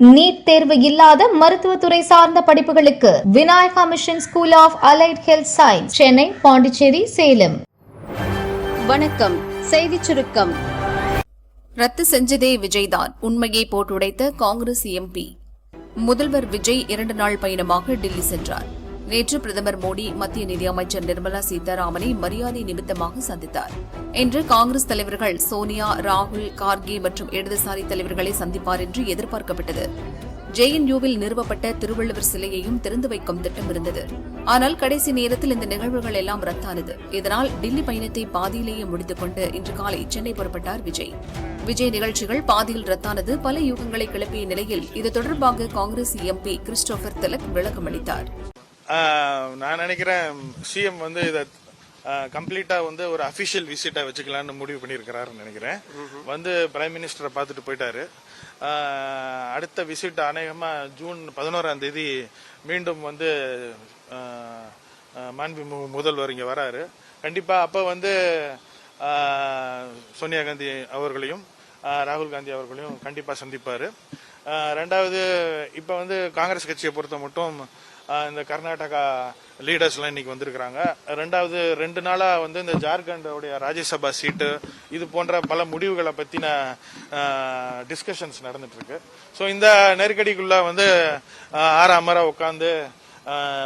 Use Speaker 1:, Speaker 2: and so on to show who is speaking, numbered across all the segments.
Speaker 1: NEET தேர்வு இல்லாத மருத்துவத்துறை சார்ந்த படிப்புகளுக்கு Vinayaka mission school of allied health science, Chennai, Pondicherry, Salem.
Speaker 2: வணக்கம். செய்திச் சுருக்கம்.
Speaker 3: ரத்து செஞ்சதே விஜய்தான், உண்மையை போட்டுடைத்த காங்கிரஸ் எம்பி. முதல்வர் விஜய் 2 நாள் பயணமாக டெல்லி சென்றார். நேற்று பிரதமர் மோடி மத்திய நிதியமைச்சர் நிர்மலா சீதாராமனை மரியாதை நிமித்தமாக சந்தித்தார். இன்று காங்கிரஸ் தலைவர்கள் சோனியா, ராகுல், கார்கே மற்றும் இடதுசாரி தலைவர்களை சந்திப்பார் என்று எதிர்பார்க்கப்பட்டது. JNUவில் நிறுவப்பட்ட திருவள்ளுவர் சிலையையும் திறந்து வைக்கும் திட்டம் இருந்தது. ஆனால் கடைசி நேரத்தில் இந்த நிகழ்வுகள் எல்லாம் ரத்தானது. இதனால் டெல்லி பயணத்தை பாதியிலேயே முடித்துக் கொண்டு இன்று காலை சென்னை புறப்பட்டார் விஜய். விஜய் நிகழ்ச்சிகள் பாதியில் ரத்தானது பல யூகங்களை கிளப்பிய நிலையில் இது தொடர்பாக காங்கிரஸ் எம்பி கிறிஸ்டோபர் திலக் விளக்கம் அளித்தார்.
Speaker 4: நான் நினைக்கிறேன் சிஎம் இதை கம்ப்ளீட்டா ஒரு அபிஷியல் விசிட்டா வச்சுக்கலாம்னு முடிவு பண்ணியிருக்கிறாருன்னு நினைக்கிறேன். பிரைம் மினிஸ்டரை பார்த்துட்டு போயிட்டாரு. அடுத்த விசிட் அநேகமா ஜூன் 11ஆம் தேதி மீண்டும் மாண்பு முதல்வர் இங்க வராரு. கண்டிப்பா அப்ப சோனியா காந்தி அவர்களையும் ராகுல் காந்தி அவர்களையும் கண்டிப்பா சந்திப்பாரு. ரெண்டாவது இப்ப காங்கிரஸ் கட்சியை பொறுத்த மட்டும் இந்த கர்நாடகா லீடர்ஸ் எல்லாம் இன்னைக்கு வந்திருக்கிறாங்க. ரெண்டாவது 2 நாளா இந்த ஜார்க்கண்டோடைய ராஜ்யசபா சீட்டு இது போன்ற பல முடிவுகளை பத்தின டிஸ்கஷன்ஸ் நடந்துட்டு இருக்கு. ஸோ இந்த நெருக்கடிக்குள்ள ஆறாமரா உட்காந்து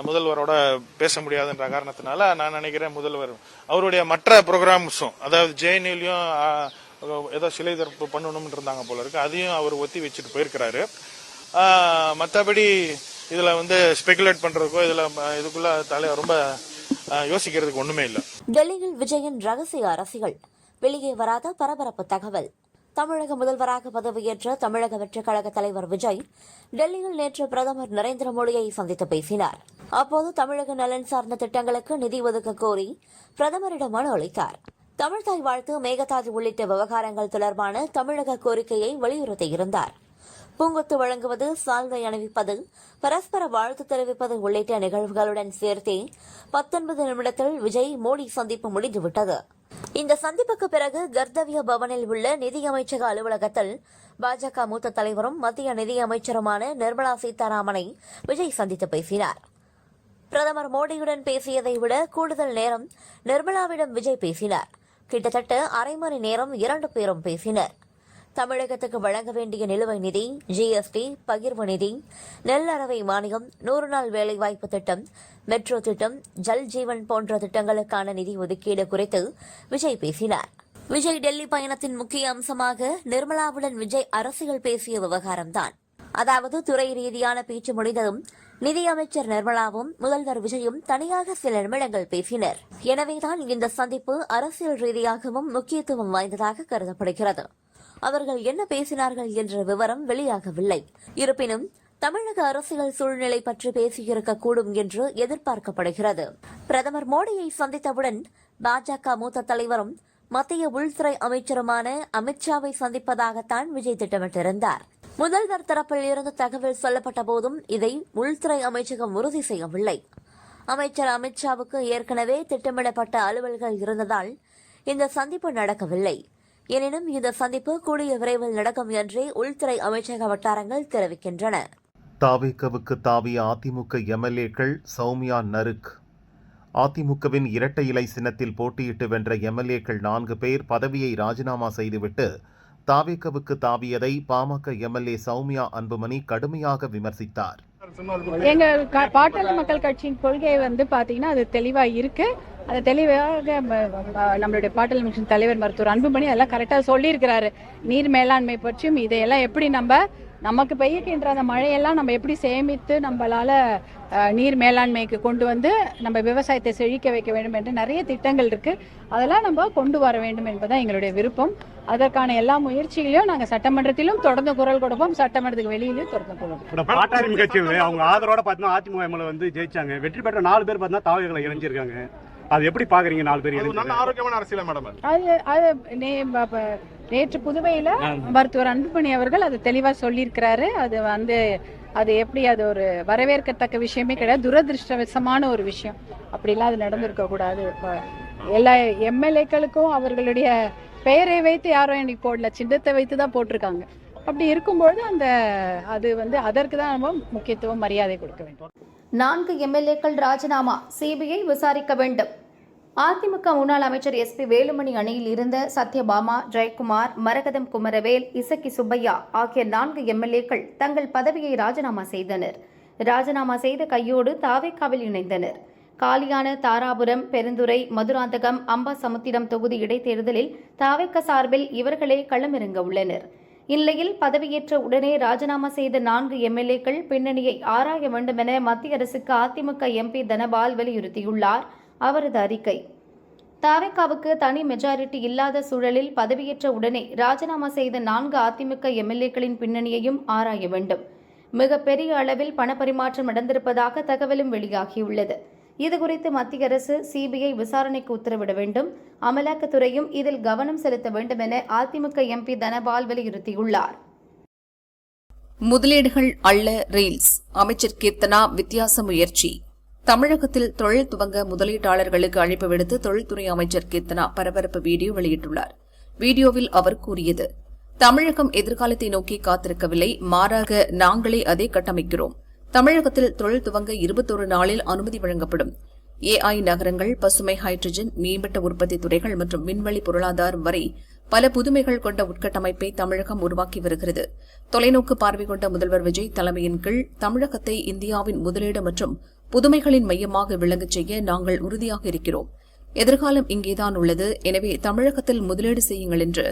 Speaker 4: முதல்வரோட பேச முடியாதுன்ற காரணத்தினால நான் நினைக்கிறேன் முதல்வர் அவருடைய மற்ற ப்ரோக்ராம்ஸும், அதாவது JNUலயும் ஏதோ சிலை திறப்பு பண்ணணும்னு இருந்தாங்க போல இருக்கு, அதையும் அவர் ஒத்தி வச்சுட்டு போயிருக்கிறாரு. மற்றபடி இதுல ஸ்பெகுலேட் பண்றதுக்கோ இதுக்குள்ள ரொம்ப யோசிக்கிறதுக்கு ஒண்ணுமே இல்ல.
Speaker 5: டெல்லியில் விஜயின் ரகசிய அரசியல் வெளியே வராத பரபரப்பு தகவல். தமிழக முதல்வராக பதவியேற்ற தமிழக வெற்றிக் கழக தலைவர் விஜய் டெல்லியில் நேற்று பிரதமர் நரேந்திர மோடியை சந்தித்து பேசினார். அப்போது தமிழக நலன் சார்ந்த திட்டங்களுக்கு நிதி ஒதுக்க கோரி பிரதமரிடம் மனு அளித்தார். தமிழ்தாய் வாழ்த்து, மேகதாது உள்ளிட்ட விவகாரங்கள் தொடர்பான தமிழக கோரிக்கையை வலியுறுத்தியிருந்தார். பூங்கொத்து வழங்குவது, சால்வை அணிவிப்பது, பரஸ்பர வாழ்த்து தெரிவிப்பது உள்ளிட்ட நிகழ்வுகளுடன் சேர்த்தே 19 நிமிடத்தில் விஜய் மோடி சந்திப்பு முடிந்துவிட்டது. இந்த சந்திப்புக்கு பிறகு கர்த்தவ்ய பவனில் உள்ள நிதியமைச்சக அலுவலகத்தில் பாஜக மூத்த தலைவரும் மத்திய நிதியமைச்சருமான நிர்மலா சீதாராமனை விஜய் சந்தித்து பேசினார். பிரதமர் மோடியுடன் பேசியதை விட கூடுதல் நேரம் நிர்மலாவிடம் விஜய் பேசினார். கிட்டத்தட்ட அரை மணி நேரம் 2 பேரும் பேசினர். தமிழகத்துக்கு வழங்க வேண்டிய நிலுவை நிதி, GST, பகிர்வு நிதி, நெல் அரவை மானியம், 100 நாள் வேலைவாய்ப்பு திட்டம், மெட்ரோ திட்டம், ஜல் ஜீவன் போன்ற திட்டங்களுக்கான நிதி ஒதுக்கீடு குறித்து விஜய் பேசினார். விஜய் டெல்லி பயணத்தின் முக்கிய அம்சமாக நிர்மலாவுடன் விஜய் அரசியல் பேசிய விவகாரம்தான். அதாவது துறை ரீதியான பேச்சு முடிந்ததும் நிதியமைச்சர் நிர்மலாவும் முதல்வர் விஜயும் தனியாக சில நிமிடங்கள் பேசினர். எனவேதான் இந்த சந்திப்பு அரசியல் ரீதியாகவும் முக்கியத்துவம் வாய்ந்ததாக கருதப்படுகிறது. அவர்கள் என்ன பேசினார்கள் என்ற விவரம் வெளியாகவில்லை. இருப்பினும் தமிழக அரசியல் சூழ்நிலை பற்றி பேசியிருக்கக்கூடும் என்று எதிர்பார்க்கப்படுகிறது. பிரதமர் மோடியை சந்தித்தவுடன் பாஜக மூத்த தலைவரும் மத்திய உள்துறை அமைச்சருமான அமித்ஷாவை சந்திப்பதாகத்தான் விஜய் திட்டமிட்டிருந்தார். முதல்வர் தரப்பில் இருந்து தகவல் சொல்லப்பட்ட போதும் இதை உள்துறை அமைச்சகம் உறுதி செய்யவில்லை. அமைச்சர் அமித்ஷாவுக்கு ஏற்கனவே திட்டமிடப்பட்ட அலுவல்கள் இருந்ததால் இந்த சந்திப்பு நடக்கவில்லை. எனினும் இந்த சந்திப்பு கூடிய விரைவில் நடக்கும் என்றே உள்துறை அமைச்சக வட்டாரங்கள் தெரிவிக்கின்றன.
Speaker 6: தாவேகவுக்கு தாவிய அதிமுக MLAக்கள் சௌமியா நறுக். அதிமுகவின் இரட்டை இலை சின்னத்தில் போட்டியிட்டு வென்ற MLAக்கள் 4 பேர் பதவியை ராஜினாமா செய்துவிட்டு தாவேகவுக்கு தாவியதை பாமக MLA சௌமியா அன்புமணி கடுமையாக விமர்சித்தார்.
Speaker 7: எங்க பாட்டாளி மக்கள் கட்சியின் கொள்கை பாத்தீங்கன்னா அது தெளிவா இருக்கு. அது தெளிவாக நம்மளுடைய பாட்டாளி கட்சியின் தலைவர் மருத்துவர் அன்புமணி அதெல்லாம் கரெக்டா சொல்லியிருக்கிறாரு. நீர் மேலாண்மை பற்றியும் இதையெல்லாம் எப்படி நமக்கு பெய்கின்ற அந்த மழையெல்லாம் நம்ம எப்படி சேமித்து நம்மளால நீர் மேலாண்மைக்கு கொண்டு நம்ம விவசாயத்தை செழிக்க வைக்க வேண்டும் என்று நிறைய திட்டங்கள் இருக்கு. அதெல்லாம் நம்ம கொண்டு வர வேண்டும் என்பதுதான் எங்களுடைய விருப்பம். அதற்கான எல்லா முயற்சிகளையும் நாங்க சட்டமன்றத்திலும் தொடர்ந்து குரல் கொடுப்போம், சட்டமன்றத்துக்கு வெளியிலும் தொடர்ந்து கொடுப்போம்.
Speaker 8: பாட்டாளி கட்சிகள் அவங்க ஆதரவோட பார்த்தீங்கன்னா அதிமுக MLA ஜெயிச்சாங்க. வெற்றி பெற்ற 4 பேர் பார்த்தீங்கன்னா தாவேகளை இணைஞ்சிருக்காங்க. அது எப்படி பாக்குறீங்க? 4 பேர் நல்ல ஆரோக்கியமான அரசியல் மேடம். அது நேற்று புதுவையில மருத்துவர் அன்புமணி அவர்கள் அது தெளிவா சொல்லியிருக்கிறாரு. அது எப்படி அது ஒரு வரவேற்கத்தக்க விஷயமே கிடையாது, துரதிருஷ்டவசமான ஒரு விஷயம். அப்படிலாம் அது நடந்திருக்க கூடாது. எல்லா MLAக்களுக்கும் அவர்களுடைய பெயரை வைத்து யாரும் இன்னைக்கு போடல, சின்னத்தை வைத்து தான் போட்டிருக்காங்க.
Speaker 7: அப்படி இருக்கும்பொழுது அது அதற்கு தான் நம்ம முக்கியத்துவம் மரியாதை கொடுக்க வேண்டும்.
Speaker 1: 4 எம்எல்ஏக்கள் ராஜினாமா, சிபிஐ விசாரிக்க வேண்டும். அதிமுக முன்னாள் அமைச்சர் எஸ்பி வேலுமணி அணியில் இருந்த சத்யபாமா, ஜெயக்குமார், மரகதம் குமரவேல், இசக்கி சுப்பையா ஆகிய 4 எம்எல்ஏக்கள் தங்கள் பதவியை ராஜினாமா செய்தனர். ராஜினாமா செய்த கையோடு தாவேக்காவில் இணைந்தனர். காலியான தாராபுரம், பெருந்துறை, மதுராந்தகம், அம்பாசமுத்திரம் தொகுதி இடைத்தேர்தலில் தாவேக்க சார்பில் இவர்களே களமிறங்க உள்ளனர். இந்நிலையில் பதவியேற்ற உடனே ராஜினாமா செய்த 4 எம்எல்ஏக்கள் பின்னணியை ஆராய வேண்டும் என மத்திய அரசுக்கு அதிமுக எம்பி தனபால் வலியுறுத்தியுள்ளார். அவரது அறிக்கை: தாவேக்காவுக்கு தனி மெஜாரிட்டி இல்லாத சூழலில் பதவியேற்ற உடனே ராஜினாமா செய்த 4 அதிமுக எம்எல்ஏக்களின் பின்னணியையும் ஆராய வேண்டும். மிகப்பெரிய அளவில் பணப்பரிமாற்றம் நடந்திருப்பதாக தகவலும் வெளியாகியுள்ளது. இதுகுறித்து மத்திய அரசு சிபிஐ விசாரணைக்கு உத்தரவிட வேண்டும். அமலாக்கத்துறையும் இதில் கவனம் செலுத்த வேண்டும் என அதிமுக எம்பி தனபால் வலியுறுத்தியுள்ளார்.
Speaker 3: முதலீடுகள் அள்ள ரீல்ஸ், அமைச்சர் கீர்த்தனா வித்தியாச முயற்சி. தமிழகத்தில் தொழில் துவங்க முதலீட்டாளர்களுக்கு அழைப்பு விடுத்து தொழில்துறை அமைச்சர் கீர்த்தனா பரபரப்பு வீடியோ வெளியிட்டுள்ளார். வீடியோவில் அவர் கூறியது: தமிழகம் எதிர்காலத்தை நோக்கி காத்திருக்கவில்லை, மாறாக நாங்களே அதை கட்டமைக்கிறோம். தமிழகத்தில் தொழில் துவங்க 21 நாளில் அனுமதி வழங்கப்படும். AI நகரங்கள், பசுமை ஹைட்ரஜன், மேம்பட்ட உற்பத்தி துறைகள் மற்றும் விண்வெளி பொருளாதாரம் வரை பல புதுமைகள் கொண்ட உட்கட்டமைப்பை தமிழகம் உருவாக்கி வருகிறது. தொலைநோக்கு பார்வை கொண்ட முதல்வர் விஜய் தலைமையின் கீழ் தமிழகத்தை இந்தியாவின் முதலீடு மற்றும் புதுமைகளின் மையமாக விளங்கச் செய்ய நாங்கள் உறுதியாக இருக்கிறோம். எதிர்காலம் இங்கேதான் உள்ளது. எனவே தமிழகத்தில் முதலீடு செய்யுங்கள் என்று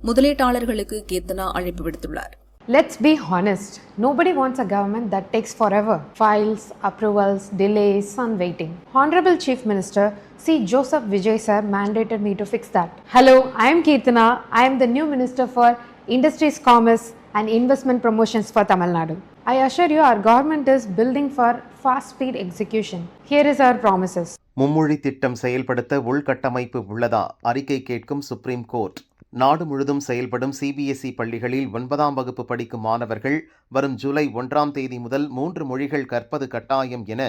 Speaker 3: முதலீட்டாளர்களுக்கு கீர்த்தனா அழைப்பு விடுத்துள்ளார்.
Speaker 9: Let's be honest. Nobody wants a government that takes forever. Files, approvals, delays and waiting. Honorable Chief Minister C. Joseph Vijay sir mandated me to fix that. Hello, I am Keerthana. I am the new Minister for Industries, Commerce and Investment Promotions for Tamil Nadu. I assure you our government is building for fast speed execution. Here is our promises.
Speaker 6: மும்மொழி திட்டம் செயல்படுத்த உள்கட்டமைப்பு உள்ளதா? அறிக்கை கேட்கும் supreme court. நாடு முழுதும் செயல்படும் சிபிஎஸ்இ பள்ளிகளில் 9ஆம் வகுப்பு படிக்கும் மாணவர்கள் வரும் ஜூலை 1ஆம் தேதி முதல் 3 மொழிகள் கற்பது கட்டாயம் என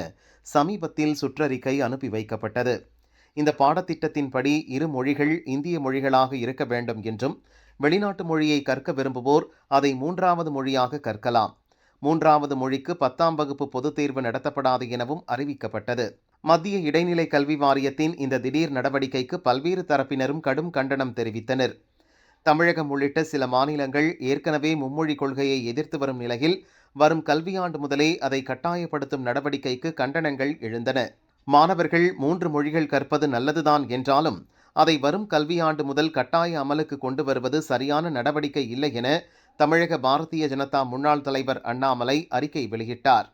Speaker 6: சமீபத்தில் சுற்றறிக்கை அனுப்பி வைக்கப்பட்டது. இந்த பாடத்திட்டத்தின்படி 2 மொழிகள் இந்திய மொழிகளாக இருக்க வேண்டும் என்றும், வெளிநாட்டு மொழியை கற்க விரும்புவோர் அதை 3வது மொழியாக கற்கலாம். 3வது மொழிக்கு 10ஆம் வகுப்பு பொதுத் தேர்வு நடத்தப்படாது எனவும் அறிவிக்கப்பட்டது. மத்திய இடைநிலை கல்வி வாரியத்தின் இந்த திடீர் நடவடிக்கைக்கு பல்வேறு தரப்பினரும் கடும் கண்டனம் தெரிவித்தனர். தமிழகம் உள்ளிட்ட சில மாநிலங்கள் ஏற்கனவே மும்மொழி கொள்கையை எதிர்த்து வரும் நிலையில் வரும் கல்வியாண்டு முதலே அதை கட்டாயப்படுத்தும் நடவடிக்கைக்கு கண்டனங்கள் எழுந்தன. மாணவர்கள் 3 மொழிகள் கற்பது நல்லதுதான் என்றாலும் அதை வரும் கல்வியாண்டு முதல் கட்டாய அமலுக்கு கொண்டு வருவது சரியான நடவடிக்கை இல்லை என தமிழக பாரதிய ஜனதா முன்னாள் தலைவர் அண்ணாமலை அறிக்கை வெளியிட்டார்.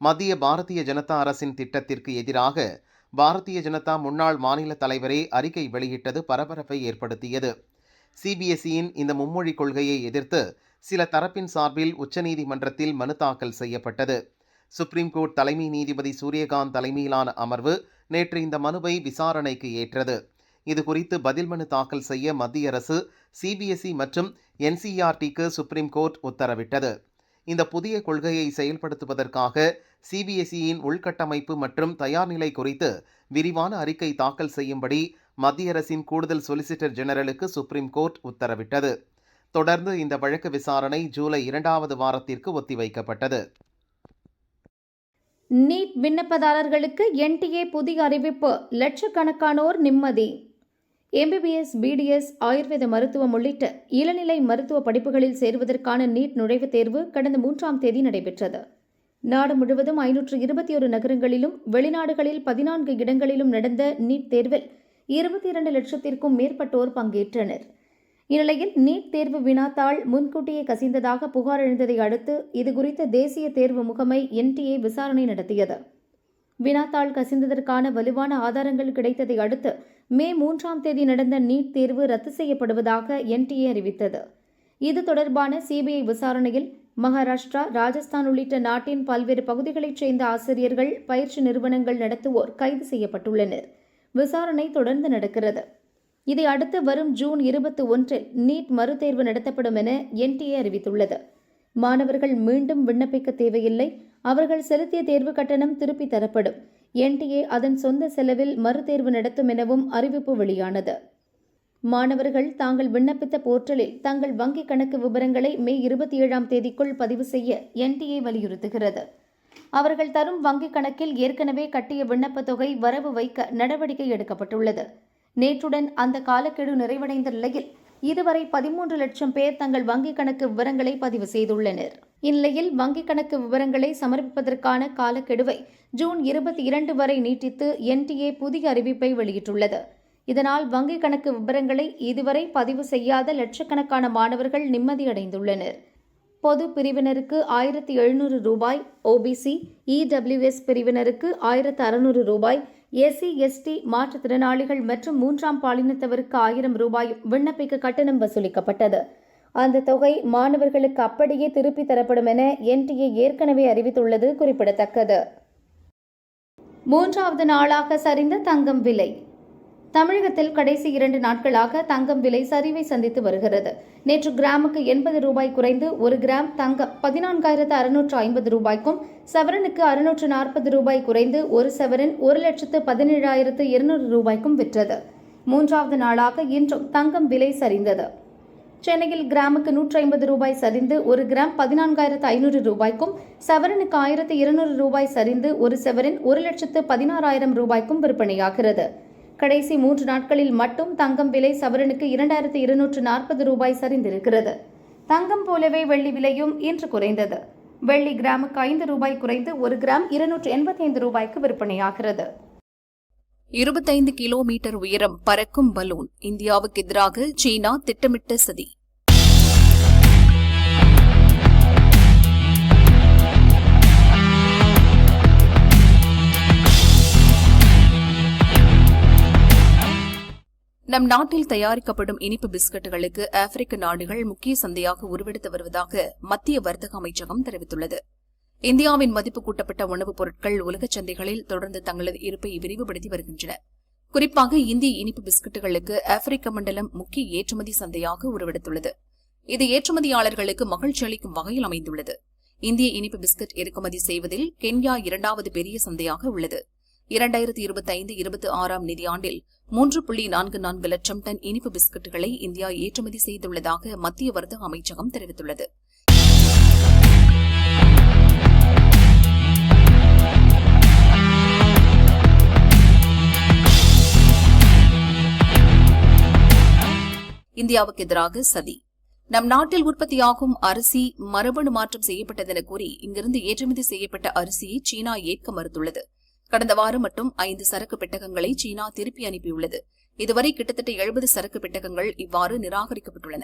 Speaker 6: மத்திய பாரதிய ஜனதா அரசின் திட்டத்திற்கு எதிராக பாரதிய ஜனதா முன்னாள் மாநில தலைவரே அறிக்கை வெளியிட்டது பரபரப்பை ஏற்படுத்தியது. சிபிஎஸ்இயின் இந்த மும்மொழி கொள்கையை எதிர்த்து சில தரப்பின் சார்பில் உச்சநீதிமன்றத்தில் மனு தாக்கல் செய்யப்பட்டது. சுப்ரீம் கோர்ட் தலைமை நீதிபதி சூரியகாந்த் தலைமையிலான அமர்வு நேற்று இந்த மனுவை விசாரணைக்கு ஏற்றது. இதுகுறித்து பதில் மனு தாக்கல் செய்ய மத்திய அரசு சிபிஎஸ்இ மற்றும் என்சிஇஆர்டிக்கு சுப்ரீம் கோர்ட் உத்தரவிட்டது. இந்த புதிய கொள்கையை செயல்படுத்துவதற்காக சிபிஎஸ்இயின் உள்கட்டமைப்பு மற்றும் தயார்நிலை குறித்து விரிவான அறிக்கை தாக்கல் செய்யும்படி மத்திய அரசின் கூடுதல் சொலிசிட்டர் ஜெனரலுக்கு சுப்ரீம் கோர்ட் உத்தரவிட்டது. தொடர்ந்து இந்த வழக்கு விசாரணை ஜூலை 2வது வாரத்திற்கு ஒத்திவைக்கப்பட்டது.
Speaker 1: நீட் விண்ணப்பதாரர்களுக்கு என்டிஏ புதிய அறிவிப்பு, லட்சக்கணக்கானோர் நிம்மதி. எம்பிபிஎஸ், பிடிஎஸ், ஆயுர்வேத மருத்துவம் உள்ளிட்ட இளநிலை மருத்துவ படிப்புகளில் சேருவதற்கான நீட் நுழைவுத் தேர்வு கடந்த 3ஆம் தேதி நடைபெற்றது. நாடு முழுவதும் 521 நகரங்களிலும் வெளிநாடுகளில் 14 இடங்களிலும் நடந்த நீட் தேர்வில் 22 லட்சத்திற்கும் மேற்பட்டோர் பங்கேற்றனர். இந்நிலையில் நீட் தேர்வு வினாத்தாள் முன்கூட்டியே கசிந்ததாக புகார் எழுந்ததை அடுத்து இதுகுறித்த தேசிய தேர்வு முகமை என்டிஏ விசாரணை நடத்தியது. வினாத்தாள் கசிந்ததற்கான வலுவான ஆதாரங்கள் கிடைத்ததை அடுத்து மே 3ஆம் தேதி நடந்த நீட் தேர்வு ரத்து செய்யப்படுவதாக என்டிஏ அறிவித்தது. இது தொடர்பான சிபிஐ விசாரணையில் மகாராஷ்டிரா, ராஜஸ்தான் உள்ளிட்ட நாட்டின் பல்வேறு பகுதிகளைச் சேர்ந்த ஆசிரியர்கள், பயிற்சி நிறுவனங்கள் நடத்துவோர் கைது செய்யப்பட்டுள்ளனர். விசாரணை தொடர்ந்து நடக்கிறது. இதை அடுத்து வரும் ஜூன் 21 நீட் மறுதேர்வு நடத்தப்படும் என என்டிஏ அறிவித்துள்ளது. மாணவர்கள் மீண்டும் விண்ணப்பிக்க தேவையில்லை. அவர்கள் செலுத்திய தேர்வு கட்டணம் திருப்பி தரப்படும். என்டிஏ அதன் சொந்த செலவில் மறுதேர்வு நடத்தும் எனவும் அறிவிப்பு வெளியானது. மாணவர்கள் தாங்கள் விண்ணப்பித்த போர்ட்டலில் தங்கள் வங்கிக் கணக்கு விவரங்களை மே 27ஆம் தேதிக்குள் பதிவு செய்ய NTA வலியுறுத்துகிறது. அவர்கள் தரும் வங்கிக் கணக்கில் ஏற்கனவே கட்டிய விண்ணப்பத் தொகை வரவு வைக்க நடவடிக்கை எடுக்கப்பட்டுள்ளது. நேற்றுடன் அந்த காலக்கெடு நிறைவடைந்த நிலையில் இதுவரை 13 லட்சம் பேர் தங்கள் வங்கிக் கணக்கு விவரங்களை பதிவு செய்துள்ளனர். இந்நிலையில் வங்கிக் கணக்கு விவரங்களை சமர்ப்பிப்பதற்கான காலக்கெடுவை ஜூன் 22 வரை நீட்டித்து NTA புதிய அறிவிப்பை வெளியிட்டுள்ளது. இதனால் வங்கிக் கணக்கு விவரங்களை இதுவரை பதிவு செய்யாத லட்சக்கணக்கான மாணவர்கள் நிம்மதியடைந்துள்ளனர். பொது பிரிவினருக்கு 1700 ரூபாய், OBC, EWS பிரிவினருக்கு 1600 ரூபாய், SC/ST மாற்றுத்திறனாளிகள் மற்றும் 3ஆம் பாலினத்தவருக்கு 1000 ரூபாய் விண்ணப்பிக்க கட்டணம் வசூலிக்கப்பட்டது. அந்த தொகை மாணவர்களுக்கு அப்படியே திருப்பி தரப்படும் என NTA ஏற்கனவே அறிவித்துள்ளது குறிப்பிடத்தக்கது. 3வது நாளாக சரிந்த தங்கம் விலை. தமிழகத்தில் கடைசி 2 நாட்களாக தங்கம் விலை சரிவை சந்தித்து வருகிறது. நேற்று கிராமுக்கு 80 ரூபாய் குறைந்து 1 கிராம் தங்கம் 14,650 ரூபாய்க்கும், சவரனுக்கு 640 ரூபாய் குறைந்து 1 சவரன் 1,17,200 ரூபாய்க்கும் விற்றது. 3வது நாளாக இன்றும் தங்கம் விலை சரிந்தது. சென்னையில் கிராமுக்கு 150 ரூபாய் சரிந்து 1 கிராம் 14,500 ரூபாய்க்கும், சவரனுக்கு 1,200 ரூபாய் சரிந்து 1 சவரன் 1,16,000 ரூபாய்க்கும் விற்பனையாகிறது. கடைசி 3 நாட்களில் மட்டும் தங்கம் விலை சவரனுக்கு 2,240 ரூபாய் சரிந்திருக்கிறது. தங்கம் போலவே வெள்ளி விலையும் இன்று குறைந்தது. வெள்ளி கிராமுக்கு 5 ரூபாய் குறைந்து 1 கிராம் 285 ரூபாய்க்கு விற்பனையாகிறது.
Speaker 3: 25 கிலோமீட்டர் உயரம் பறக்கும் பலூன். இந்தியாவுக்கு எதிராக சீனா திட்டமிட்ட சதி. நம் நாட்டில் தயாரிக்கப்படும் இனிப்பு பிஸ்கட்டுகளுக்கு ஆப்பிரிக்க நாடுகள் முக்கிய சந்தையாக உருவெடுத்து வருவதாக மத்திய வர்த்தக அமைச்சகம் தெரிவித்துள்ளது. இந்தியாவின் மதிப்பு கூட்டப்பட்ட உணவுப் பொருட்கள் உலகச் சந்தைகளில் தொடர்ந்து தங்களது இருப்பை விரிவுபடுத்தி வருகின்றன. குறிப்பாக இந்திய இனிப்பு பிஸ்கட்டுகளுக்கு ஆப்பிரிக்க மண்டலம் முக்கிய ஏற்றுமதி சந்தையாக உருவெடுத்துள்ளது. இது ஏற்றுமதியாளர்களுக்கு மகிழ்ச்சி அளிக்கும் வகையில் அமைந்துள்ளது. இந்திய இனிப்பு பிஸ்கட் இறக்குமதி செய்வதில் கென்யா 2வது பெரிய சந்தையாக உள்ளது. 2025-26ஆம் நிதியாண்டில் 3.44 லட்சம் டன் இனிப்பு பிஸ்கட்டுகளை இந்தியா ஏற்றுமதி செய்துள்ளதாக மத்திய வர்த்தக அமைச்சகம் தெரிவித்துள்ளது. இந்தியாவுக்கு எதிராக சதி. நம் நாட்டில் உற்பத்தியாகும் அரிசி மரபணு மாற்றம் செய்யப்பட்டதென கூறி இங்கிருந்து ஏற்றுமதி செய்யப்பட்ட அரிசியை சீனா ஏற்க மறுத்துள்ளது. கடந்த வாரம் மட்டும் 5 சரக்கு பெட்டகங்களை சீனா திருப்பி அனுப்பியுள்ளது. இதுவரை கிட்டத்தட்ட 70 சரக்கு பெட்டகங்கள் இவ்வாறு நிராகரிக்கப்பட்டுள்ளன.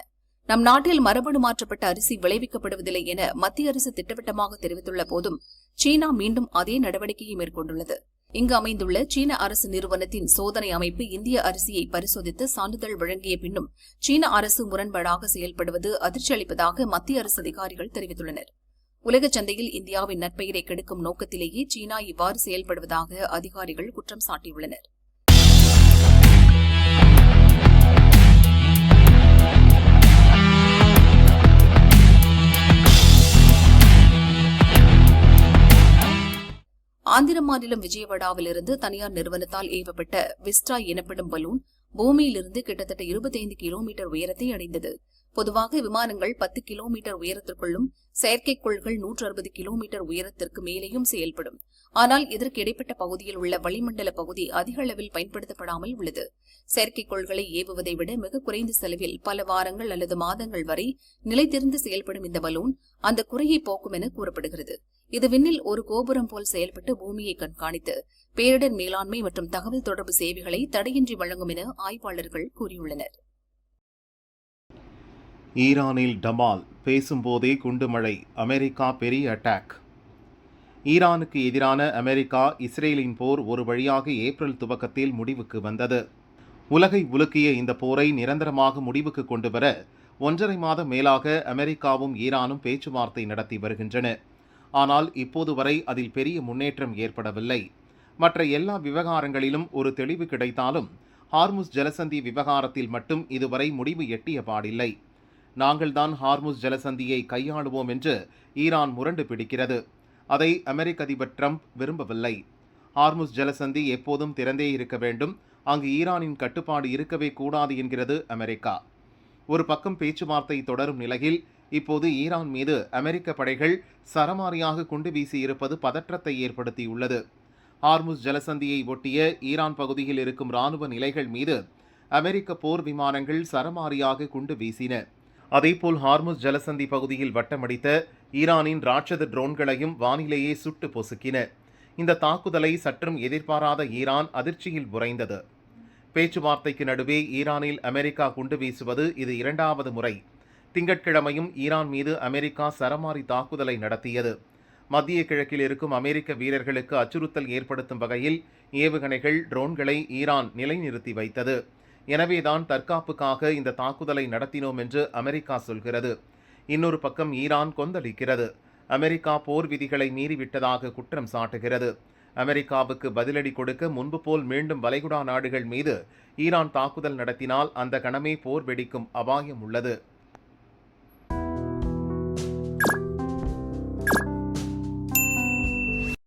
Speaker 3: நம் நாட்டில் மரபணு மாற்றப்பட்ட அரிசி விளைவிக்கப்படுவதில்லை என மத்திய அரசு திட்டவட்டமாக தெரிவித்துள்ள போதும் சீனா மீண்டும் அதே நடவடிக்கையை மேற்கொண்டுள்ளது. இங்கு அமைந்துள்ள சீன அரசு நிறுவனத்தின் சோதனை அமைப்பு இந்திய அரிசியை பரிசோதித்து சான்றிதழ் வழங்கிய பின்னும் சீன அரசு முரண்பாடாக செயல்படுவது அதிர்ச்சி அளிப்பதாக மத்திய அரசு அதிகாரிகள் தெரிவித்துள்ளனர். உலகச் சந்தையில் இந்தியாவின் நற்பெயரை கெடுக்கும் நோக்கத்திலேயே சீனா இவ்வாறு செயல்படுவதாக அதிகாரிகள் குற்றம் சாட்டியுள்ளனர். ஆந்திர மாநிலம் விஜயவாடாவிலிருந்து தனியார் நிறுவனத்தால் ஏவப்பட்ட விஸ்டா எனப்படும் பலூன் பூமியிலிருந்து கிட்டத்தட்ட 25 கிலோமீட்டர் உயரத்தை அடைந்தது. பொதுவாக விமானங்கள் 10 கிலோமீட்டர் உயரத்திற்குள்ளும், செயற்கைக்கோள்கள் 160 கிலோமீட்டர் உயரத்திற்கு மேலேயும் செயல்படும். ஆனால் இதற்கு இடைப்பட்ட பகுதியில் உள்ள வளிமண்டல பகுதி அதிக அளவில் பயன்படுத்தப்படாமல் உள்ளது. செயற்கைக்கோள்களை ஏவுவதை விட மிக குறைந்த செலவில் பல வாரங்கள் அல்லது மாதங்கள் வரை நிலைத்திருந்து செயல்படும் இந்த பலூன் அந்த குறையை போக்கும் என கூறப்படுகிறது. இது விண்ணில் ஒரு கோபுரம் போல் செயல்பட்டு பூமியை கண்காணித்து பேரிடர் மேலாண்மை மற்றும் தகவல் தொடர்பு சேவைகளை தடையின்றி வழங்கும் என ஆய்வாளர்கள் கூறியுள்ளனர்.
Speaker 6: ஈரானில் டமால் பேசும்போதே குண்டுமழை, அமெரிக்கா பெரிய அட்டாக். ஈரானுக்கு எதிரான அமெரிக்கா இஸ்ரேலின் போர் ஒரு வழியாக ஏப்ரல் துவக்கத்தில் முடிவுக்கு வந்தது. உலகை உலுக்கிய இந்த போரை நிரந்தரமாக முடிவுக்கு கொண்டுவர 1.5 மாதம் மேலாக அமெரிக்காவும் ஈரானும் பேச்சுவார்த்தை நடத்தி வருகின்றன. ஆனால் இப்போது வரை அதில் பெரிய முன்னேற்றம் ஏற்படவில்லை. மற்ற எல்லா விவகாரங்களிலும் ஒரு தெளிவு கிடைத்தாலும் ஹார்முஸ் ஜலசந்தி விவகாரத்தில் மட்டும் இதுவரை முடிவு எட்டிய பாடில்லை. நாங்கள்தான் ஹார்முஸ் ஜலசந்தியை கையாளுவோம் என்று ஈரான் முரண்டு பிடிக்கிறது. அதை அமெரிக்க அதிபர் ட்ரம்ப் விரும்பவில்லை. ஹார்முஸ் ஜலசந்தி எப்போதும் திறந்தே இருக்க வேண்டும், அங்கு ஈரானின் கட்டுப்பாடு இருக்கவே கூடாது என்கிறது அமெரிக்கா. ஒரு பக்கம் பேச்சுவார்த்தை தொடரும் நிலையில் இப்போது ஈரான் மீது அமெரிக்க படைகள் சரமாரியாக குண்டு வீசியிருப்பது பதற்றத்தை ஏற்படுத்தியுள்ளது. ஹார்முஸ் ஜலசந்தியை ஒட்டிய ஈரான் பகுதியில் இருக்கும் ராணுவ நிலைகள் மீது அமெரிக்க போர் விமானங்கள் சரமாரியாக குண்டு வீசின. அதேபோல் ஹார்முஸ் ஜலசந்தி பகுதியில் வட்டமடித்த ஈரானின் ராட்சத ட்ரோன்களையும் வானிலேயே சுட்டு பொசுக்கின. இந்த தாக்குதலை சற்றும் எதிர்பாராத ஈரான் அதிர்ச்சியில் உறைந்தது. பேச்சுவார்த்தைக்கு நடுவே ஈரானில் அமெரிக்கா குண்டு வீசுவது இது இரண்டாவது முறை. திங்கட்கிழமையும் ஈரான் மீது அமெரிக்கா சரமாரி தாக்குதலை நடத்தியது. மத்திய கிழக்கில் இருக்கும் அமெரிக்க வீரர்களுக்கு அச்சுறுத்தல் ஏற்படுத்தும் வகையில் ஏவுகணைகள், ட்ரோன்களை ஈரான் நிலைநிறுத்தி வைத்தது. எனவேதான் தற்காப்புக்காக இந்த தாக்குதலை நடத்தினோம் என்று அமெரிக்கா சொல்கிறது. இன்னொரு பக்கம் ஈரான் கொந்தளிக்கிறது. அமெரிக்கா போர் விதிகளை மீறிவிட்டதாக குற்றம் சாட்டுகிறது. அமெரிக்காவுக்கு பதிலடி கொடுக்க முன்பு போல் மீண்டும் வளைகுடா நாடுகள் மீது ஈரான் தாக்குதல் நடத்தினால் அந்த கணமே போர் வெடிக்கும் அபாயம் உள்ளது.